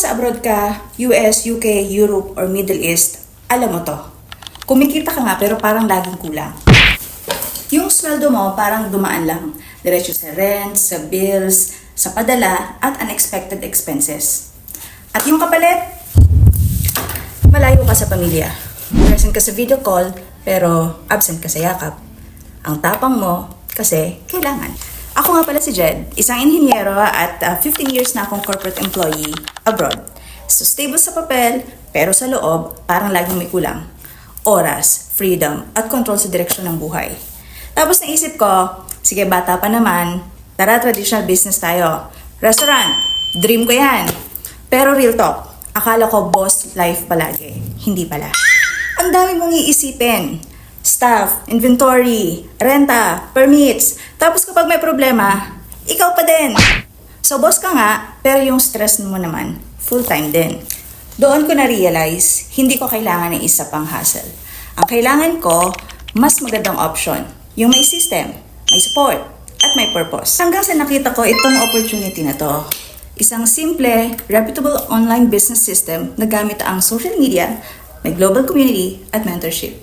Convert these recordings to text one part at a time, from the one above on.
nasa abroad ka, US, UK, Europe, or Middle East, alam mo to. Kumikita ka nga pero parang laging kulang. Yung sweldo mo parang dumaan lang. Diretso sa rent, sa bills, sa padala, at unexpected expenses. At yung kapalit, malayo ka sa pamilya. Present ka sa video call, pero absent ka sa yakap. Ang tapang mo, kasi kailangan. Ako nga pala si Jed, isang inhinyero at 15 years na akong corporate employee abroad. So stable sa papel, pero sa loob, parang laging may kulang. Oras, freedom, at control sa direksyon ng buhay. Tapos naisip ko, sige bata pa naman, tara traditional business tayo. Restaurant, dream ko yan. Pero real talk, akala ko boss life palagi. Hindi pala. Ang dami mong iisipin. Staff, inventory, renta, permits. Tapos kapag may problema, ikaw pa din. So boss ka nga, pero yung stress mo naman, full-time din. Doon ko na-realize, hindi ko kailangan ng isa pang hassle. Ang kailangan ko, mas magandang option. Yung may system, may support, at may purpose. Hanggang sa nakita ko itong opportunity na to. Isang simple, reputable online business system na gamit ang social media, may global community, at mentorship.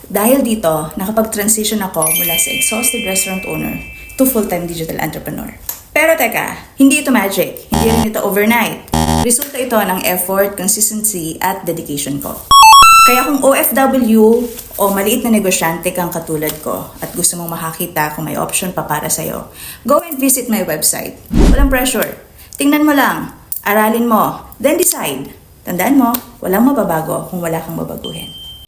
Dahil dito, nakapag-transition ako mula sa exhausted restaurant owner to full-time digital entrepreneur. Pero teka, hindi ito magic. Hindi rin ito overnight. Resulta ito ng effort, consistency, at dedication ko. Kaya kung OFW o maliit na negosyante kang katulad ko at gusto mong makakita kung may option pa para sa'yo, go and visit my website. Walang pressure. Tingnan mo lang, aralin mo, then decide. Tandaan mo, walang mababago kung wala kang babaguhin.